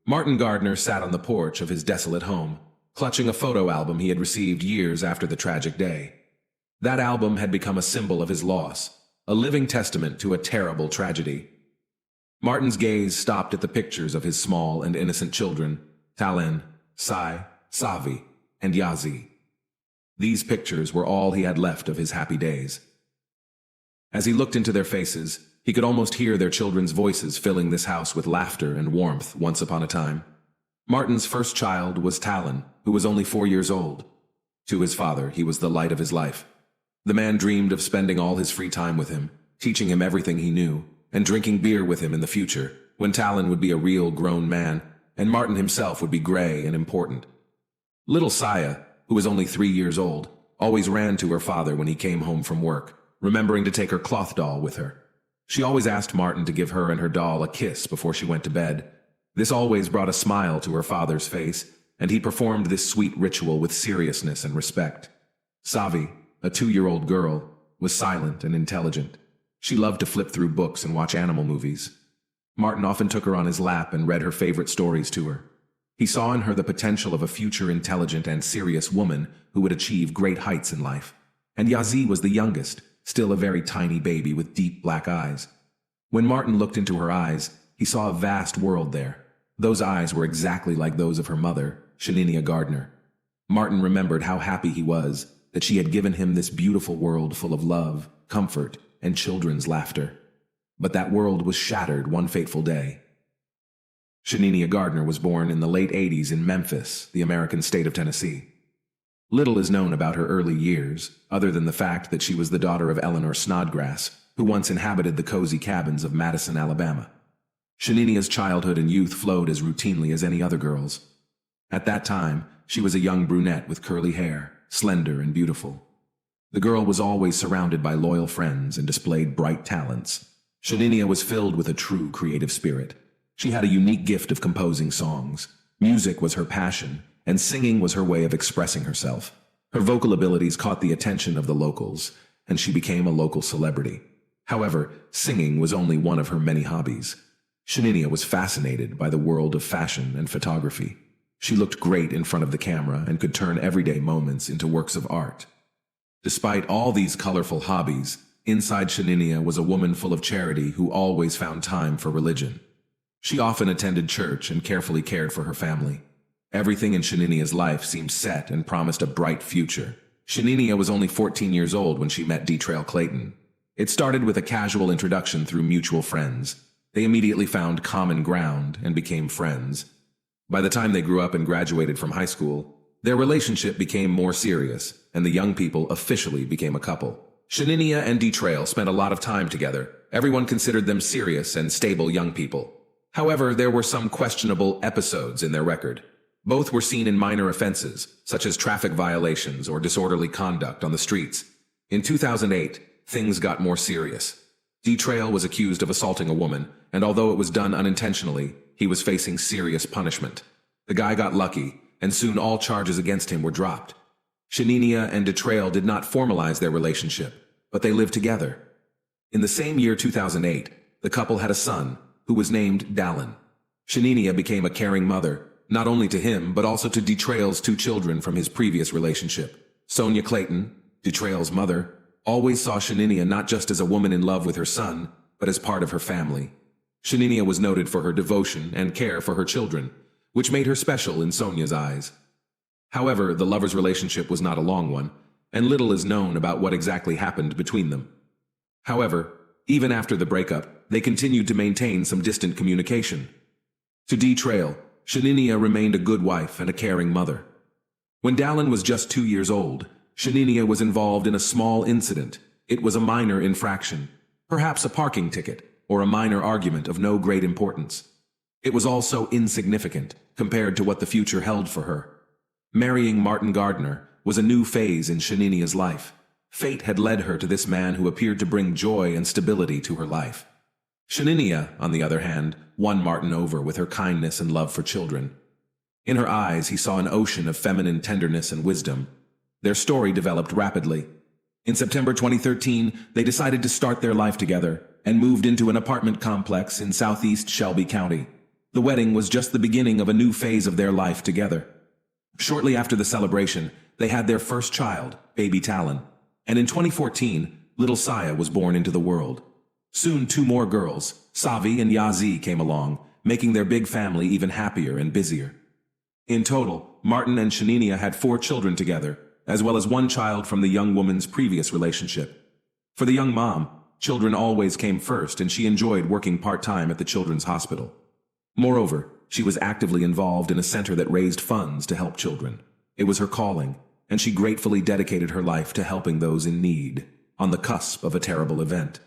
Martin Gardner sat on the porch of his desolate home, clutching a photo album he had received years after the tragic day. That album had become a symbol of his loss, a living testament to a terrible tragedy. Martin's gaze stopped at the pictures of his small and innocent children, Talin, Sai, Savi, and Yazi. These pictures were all he had left of his happy days. As he looked into their faces, he could almost hear their children's voices filling this house with laughter and warmth once upon a time. Martin's first child was Talin, who was only 4 years old. To his father, he was the light of his life. The man dreamed of spending all his free time with him, teaching him everything he knew, and drinking beer with him in the future, when Talin would be a real grown man, and Martin himself would be gray and important. Little Saya, who was only 3 years old, always ran to her father when he came home from work, remembering to take her cloth doll with her. She always asked Martin to give her and her doll a kiss before she went to bed. This always brought a smile to her father's face, and he performed this sweet ritual with seriousness and respect. Savi, a 2-year-old girl, was silent and intelligent. She loved to flip through books and watch animal movies. Martin often took her on his lap and read her favorite stories to her. He saw in her the potential of a future intelligent and serious woman who would achieve great heights in life. And Yazi was the youngest, still a very tiny baby with deep black eyes. When Martin looked into her eyes, he saw a vast world there. Those eyes were exactly like those of her mother, Shaninia Gardner. Martin remembered how happy he was that she had given him this beautiful world full of love, comfort, and children's laughter. But that world was shattered one fateful day. Shaninia Gardner was born in the late 80s in Memphis, the American state of Tennessee. Little is known about her early years, other than the fact that she was the daughter of Eleanor Snodgrass, who once inhabited the cozy cabins of Madison, Alabama. Shaninia's childhood and youth flowed as routinely as any other girl's. At that time, she was a young brunette with curly hair, slender and beautiful. The girl was always surrounded by loyal friends and displayed bright talents. Shaninia was filled with a true creative spirit. She had a unique gift of composing songs. Music was her passion, and singing was her way of expressing herself. Her vocal abilities caught the attention of the locals, and she became a local celebrity. However, singing was only one of her many hobbies. Shaninia was fascinated by the world of fashion and photography. She looked great in front of the camera and could turn everyday moments into works of art. Despite all these colorful hobbies, inside Shaninia was a woman full of charity who always found time for religion. She often attended church and carefully cared for her family. Everything in Shaninia's life seemed set and promised a bright future. Shaninia was only 14 years old when she met D-Trail Clayton. It started with a casual introduction through mutual friends. They immediately found common ground and became friends. By the time they grew up and graduated from high school, their relationship became more serious, and the young people officially became a couple. Shaninia and D-Trail spent a lot of time together. Everyone considered them serious and stable young people. However, there were some questionable episodes in their record. Both were seen in minor offenses, such as traffic violations or disorderly conduct on the streets. In 2008, things got more serious. D-Trail was accused of assaulting a woman, and although it was done unintentionally, he was facing serious punishment. The guy got lucky, and soon all charges against him were dropped. Shaninia and D-Trail did not formalize their relationship, but they lived together. In the same year 2008, the couple had a son, who was named Dallin. Shaninia became a caring mother, not only to him, but also to D-Trail's 2 children from his previous relationship. Sonia Clayton, D-Trail's mother, always saw Shaninia not just as a woman in love with her son, but as part of her family. Shaninia was noted for her devotion and care for her children, which made her special in Sonia's eyes. However, the lovers' relationship was not a long one, and little is known about what exactly happened between them. However, even after the breakup, they continued to maintain some distant communication. To D-Trail, Shaninia remained a good wife and a caring mother. When Dallin was just 2 years old, Shaninia was involved in a small incident. It was a minor infraction, perhaps a parking ticket, or a minor argument of no great importance. It was all so insignificant compared to what the future held for her. Marrying Martin Gardner was a new phase in Shaninia's life. Fate had led her to this man who appeared to bring joy and stability to her life. Shaninia, on the other hand, won Martin over with her kindness and love for children. In her eyes, he saw an ocean of feminine tenderness and wisdom. Their story developed rapidly. In September 2013, they decided to start their life together and moved into an apartment complex in southeast Shelby County. The wedding was just the beginning of a new phase of their life together. Shortly after the celebration, they had their first child, baby Talon. And in 2014, little Saya was born into the world. Soon 2 more girls, Savi and Yazi, came along, making their big family even happier and busier. In total, Martin and Shaninia had 4 children together, as well as 1 child from the young woman's previous relationship. For the young mom, children always came first, and she enjoyed working part-time at the children's hospital. Moreover, she was actively involved in a center that raised funds to help children. It was her calling, and she gratefully dedicated her life to helping those in need, on the cusp of a terrible event.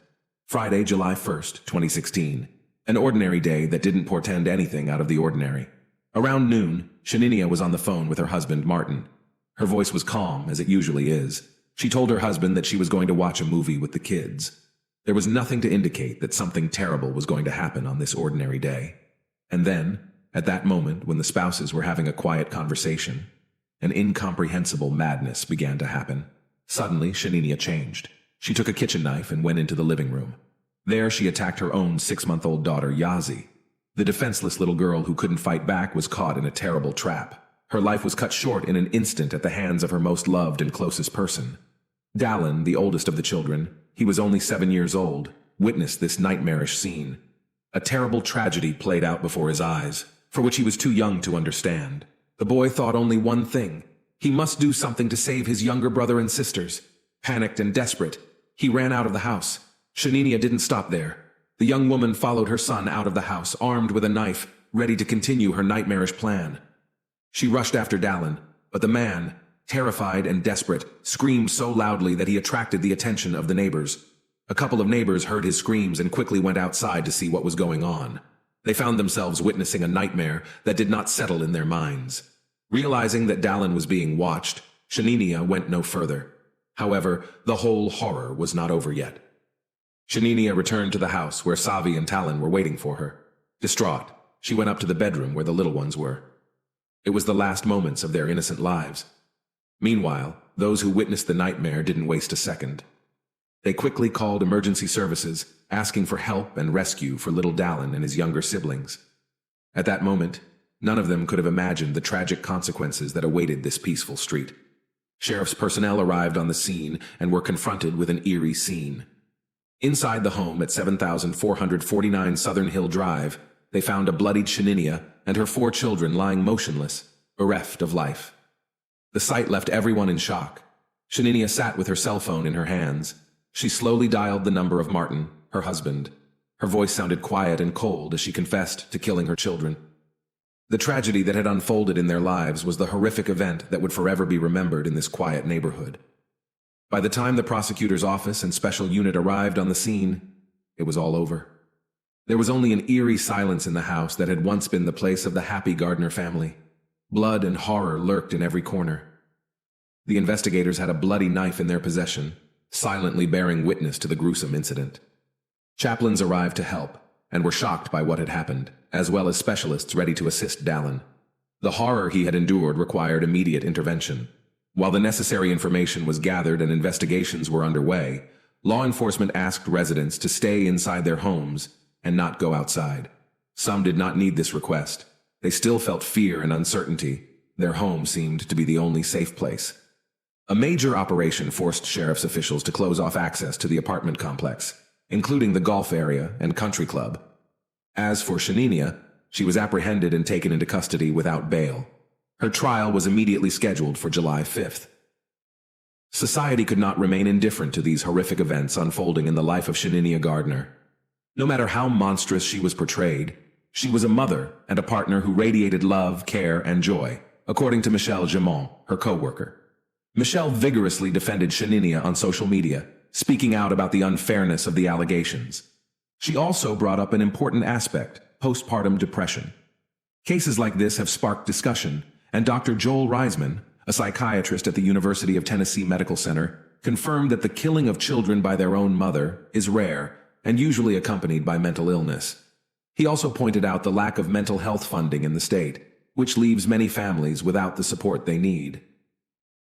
Friday, July 1st, 2016. An ordinary day that didn't portend anything out of the ordinary. Around noon, Shaninia was on the phone with her husband, Martin. Her voice was calm, as it usually is. She told her husband that she was going to watch a movie with the kids. There was nothing to indicate that something terrible was going to happen on this ordinary day. And then, at that moment when the spouses were having a quiet conversation, an incomprehensible madness began to happen. Suddenly, Shaninia changed. She took a kitchen knife and went into the living room. There she attacked her own 6-month-old daughter, Yazi. The defenseless little girl who couldn't fight back was caught in a terrible trap. Her life was cut short in an instant at the hands of her most loved and closest person. Dallin, the oldest of the children, he was only 7 years old, witnessed this nightmarish scene. A terrible tragedy played out before his eyes, for which he was too young to understand. The boy thought only one thing. He must do something to save his younger brother and sisters. Panicked and desperate, he ran out of the house. Shaninia didn't stop there. The young woman followed her son out of the house, armed with a knife, ready to continue her nightmarish plan. She rushed after Dallin, but the man, terrified and desperate, screamed so loudly that he attracted the attention of the neighbors. A couple of neighbors heard his screams and quickly went outside to see what was going on. They found themselves witnessing a nightmare that did not settle in their minds. Realizing that Dallin was being watched, Shaninia went no further. However, the whole horror was not over yet. Shaninia returned to the house where Savi and Talon were waiting for her. Distraught, she went up to the bedroom where the little ones were. It was the last moments of their innocent lives. Meanwhile, those who witnessed the nightmare didn't waste a second. They quickly called emergency services, asking for help and rescue for little Dallin and his younger siblings. At that moment, none of them could have imagined the tragic consequences that awaited this peaceful street. Sheriff's personnel arrived on the scene and were confronted with an eerie scene. Inside the home at 7449 Southern Hill Drive, they found a bloodied Shaninia and her 4 children lying motionless, bereft of life. The sight left everyone in shock. Shaninia sat with her cell phone in her hands. She slowly dialed the number of Martin, her husband. Her voice sounded quiet and cold as she confessed to killing her children. The tragedy that had unfolded in their lives was the horrific event that would forever be remembered in this quiet neighborhood. By the time the prosecutor's office and special unit arrived on the scene, it was all over. There was only an eerie silence in the house that had once been the place of the happy Gardner family. Blood and horror lurked in every corner. The investigators had a bloody knife in their possession, silently bearing witness to the gruesome incident. Chaplains arrived to help, and were shocked by what had happened, as well as specialists ready to assist Dallin. The horror he had endured required immediate intervention. While the necessary information was gathered and investigations were underway, law enforcement asked residents to stay inside their homes and not go outside. Some did not need this request. They still felt fear and uncertainty. Their home seemed to be the only safe place. A major operation forced sheriff's officials to close off access to the apartment complex, including the golf area and country club. As for Shaninia, she was apprehended and taken into custody without bail. Her trial was immediately scheduled for July 5th. Society could not remain indifferent to these horrific events unfolding in the life of Shaninia Gardner. No matter how monstrous she was portrayed, she was a mother and a partner who radiated love, care, and joy, according to Michelle Jamon, her co-worker. Michelle vigorously defended Shaninia on social media, speaking out about the unfairness of the allegations. She also brought up an important aspect, postpartum depression. Cases like this have sparked discussion, and Dr. Joel Reisman, a psychiatrist at the University of Tennessee Medical Center, confirmed that the killing of children by their own mother is rare and usually accompanied by mental illness. He also pointed out the lack of mental health funding in the state, which leaves many families without the support they need.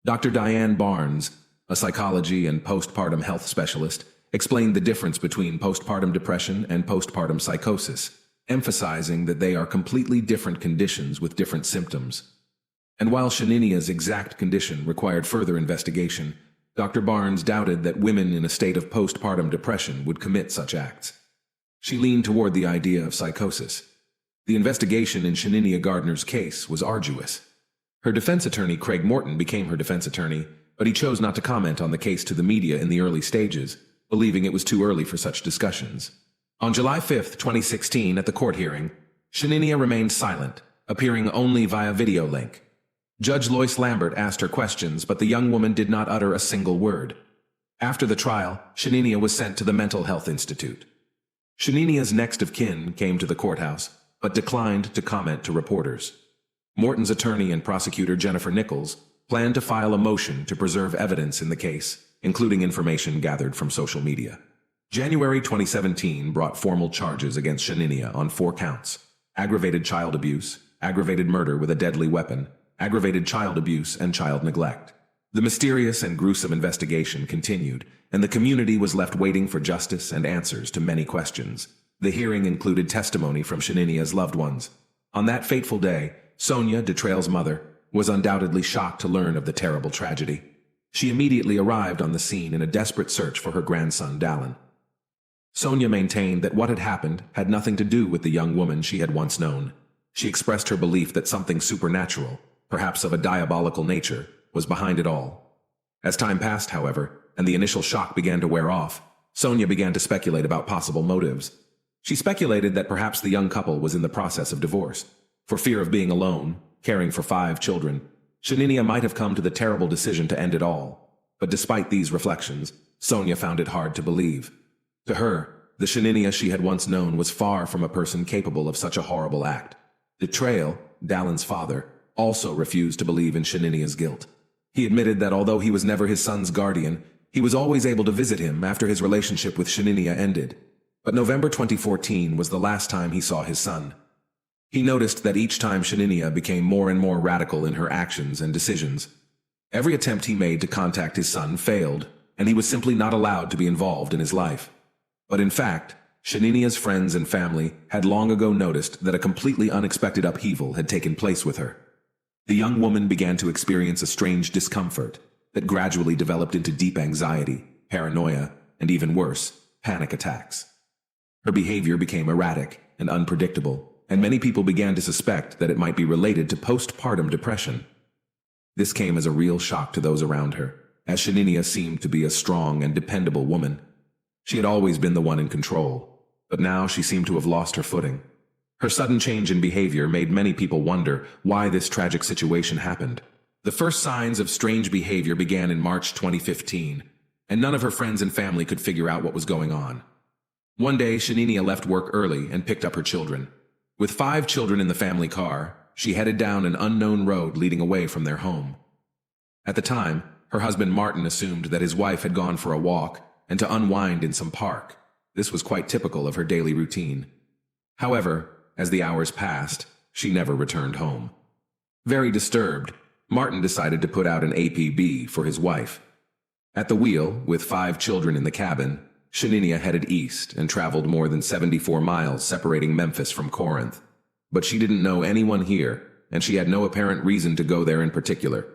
Dr. Diane Barnes, a psychology and postpartum health specialist, explained the difference between postpartum depression and postpartum psychosis, emphasizing that they are completely different conditions with different symptoms. And while Shaninia's exact condition required further investigation, Dr. Barnes doubted that women in a state of postpartum depression would commit such acts. She leaned toward the idea of psychosis. The investigation in Shaninia Gardner's case was arduous. Her defense attorney, Craig Morton, became her defense attorney, but he chose not to comment on the case to the media in the early stages, believing it was too early for such discussions. On July 5, 2016, at the court hearing, Shaninia remained silent, appearing only via video link. Judge Lois Lambert asked her questions, but the young woman did not utter a single word. After the trial, Shaninia was sent to the Mental Health Institute. Shaninia's next of kin came to the courthouse, but declined to comment to reporters. Morton's attorney and prosecutor Jennifer Nichols planned to file a motion to preserve evidence in the case, including information gathered from social media. January 2017 brought formal charges against Shaninia on 4 counts: aggravated child abuse, aggravated murder with a deadly weapon, aggravated child abuse, and child neglect. The mysterious and gruesome investigation continued, and the community was left waiting for justice and answers to many questions. The hearing included testimony from Shaninia's loved ones. On that fateful day, Sonia, Detrail's mother, was undoubtedly shocked to learn of the terrible tragedy. She immediately arrived on the scene in a desperate search for her grandson, Dallin. Sonia maintained that what had happened had nothing to do with the young woman she had once known. She expressed her belief that something supernatural, perhaps of a diabolical nature, was behind it all. As time passed, however, and the initial shock began to wear off, Sonia began to speculate about possible motives. She speculated that perhaps the young couple was in the process of divorce. For fear of being alone, caring for 5 children, Shaninia might have come to the terrible decision to end it all. But despite these reflections, Sonia found it hard to believe. To her, the Shaninia she had once known was far from a person capable of such a horrible act. Detrail, Dallin's father, also refused to believe in Shaninia's guilt. He admitted that although he was never his son's guardian, he was always able to visit him after his relationship with Shaninia ended. But November 2014 was the last time he saw his son. He noticed that each time Shaninia became more and more radical in her actions and decisions. Every attempt he made to contact his son failed, and he was simply not allowed to be involved in his life. But in fact, Shaninia's friends and family had long ago noticed that a completely unexpected upheaval had taken place with her. The young woman began to experience a strange discomfort that gradually developed into deep anxiety, paranoia, and even worse, panic attacks. Her behavior became erratic and unpredictable, and many people began to suspect that it might be related to postpartum depression. This came as a real shock to those around her, as Shaninia seemed to be a strong and dependable woman. She had always been the one in control, but now she seemed to have lost her footing. Her sudden change in behavior made many people wonder why this tragic situation happened. The first signs of strange behavior began in March 2015, and none of her friends and family could figure out what was going on. One day, Shaninia left work early and picked up her children. With 5 children in the family car, she headed down an unknown road leading away from their home. At the time, her husband Martin assumed that his wife had gone for a walk and to unwind in some park. This was quite typical of her daily routine. However, as the hours passed, she never returned home. Very disturbed, Martin decided to put out an APB for his wife. At the wheel, with 5 children in the cabin, Shaninia headed east and traveled more than 74 miles separating Memphis from Corinth. But she didn't know anyone here, and she had no apparent reason to go there in particular.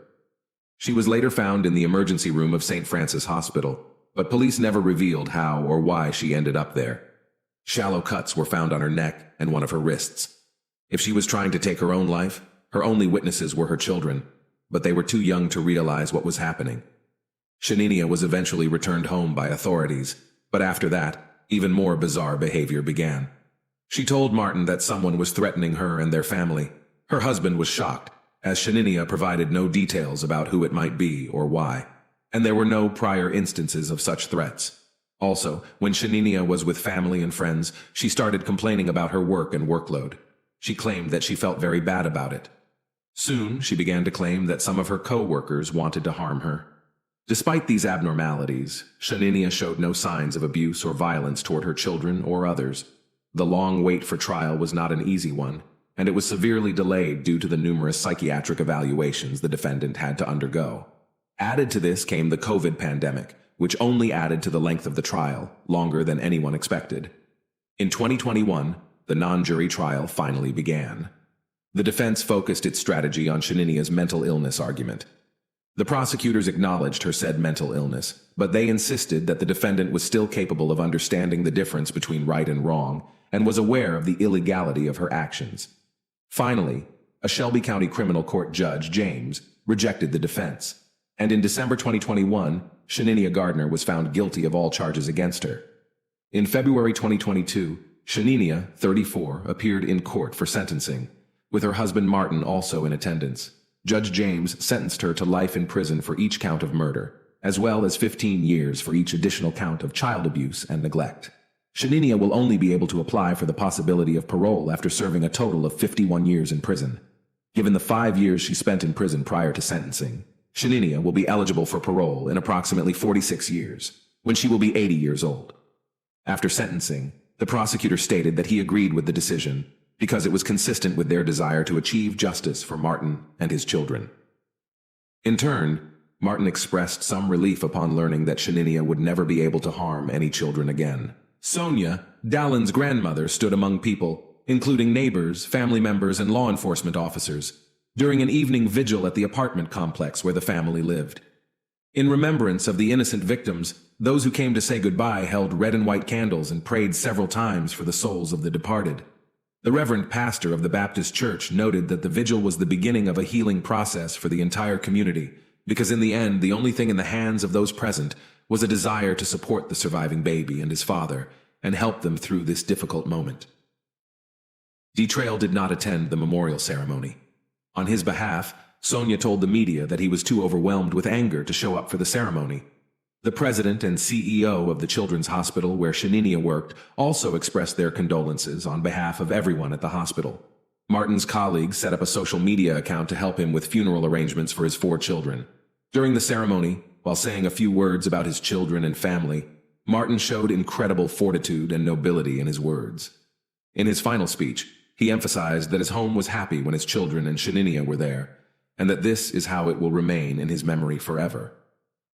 She was later found in the emergency room of St. Francis Hospital, but police never revealed how or why she ended up there. Shallow cuts were found on her neck and one of her wrists. If she was trying to take her own life, her only witnesses were her children, but they were too young to realize what was happening. Shaninia was eventually returned home by authorities, but after that, even more bizarre behavior began. She told Martin that someone was threatening her and their family. Her husband was shocked, as Shaninia provided no details about who it might be or why, and there were no prior instances of such threats. Also, when Shaninia was with family and friends, she started complaining about her work and workload. She claimed that she felt very bad about it. Soon, she began to claim that some of her co-workers wanted to harm her. Despite these abnormalities, Shaninia showed no signs of abuse or violence toward her children or others. The long wait for trial was not an easy one, and it was severely delayed due to the numerous psychiatric evaluations the defendant had to undergo. Added to this came the COVID pandemic, which only added to the length of the trial, longer than anyone expected. In 2021, the non-jury trial finally began. The defense focused its strategy on Shaninia's mental illness argument. The prosecutors acknowledged her said mental illness, but they insisted that the defendant was still capable of understanding the difference between right and wrong and was aware of the illegality of her actions. Finally, a Shelby County Criminal Court judge, James, rejected the defense, and in December 2021, Shaninia Gardner was found guilty of all charges against her. In February 2022, Shaninia, 34, appeared in court for sentencing, with her husband Martin also in attendance. Judge James sentenced her to life in prison for each count of murder, as well as 15 years for each additional count of child abuse and neglect. Shaninia will only be able to apply for the possibility of parole after serving a total of 51 years in prison. Given the 5 years she spent in prison prior to sentencing, Shaninia will be eligible for parole in approximately 46 years, when she will be 80 years old. After sentencing, the prosecutor stated that he agreed with the decision because it was consistent with their desire to achieve justice for Martin and his children. In turn, Martin expressed some relief upon learning that Shaninia would never be able to harm any children again. Sonia, Dallin's grandmother, stood among people, including neighbors, family members, and law enforcement officers, during an evening vigil at the apartment complex where the family lived. In remembrance of the innocent victims, those who came to say goodbye held red and white candles and prayed several times for the souls of the departed. The Reverend Pastor of the Baptist Church noted that the vigil was the beginning of a healing process for the entire community, because in the end, the only thing in the hands of those present was a desire to support the surviving baby and his father and help them through this difficult moment. Trail did not attend the memorial ceremony. On his behalf, Sonia told the media that he was too overwhelmed with anger to show up for the ceremony. The president and CEO of the Children's Hospital where Shaninia worked also expressed their condolences on behalf of everyone at the hospital. Martin's colleagues set up a social media account to help him with funeral arrangements for his 4 children. During the ceremony, while saying a few words about his children and family, Martin showed incredible fortitude and nobility in his words. In his final speech, he emphasized that his home was happy when his children and Shaninia were there, and that this is how it will remain in his memory forever.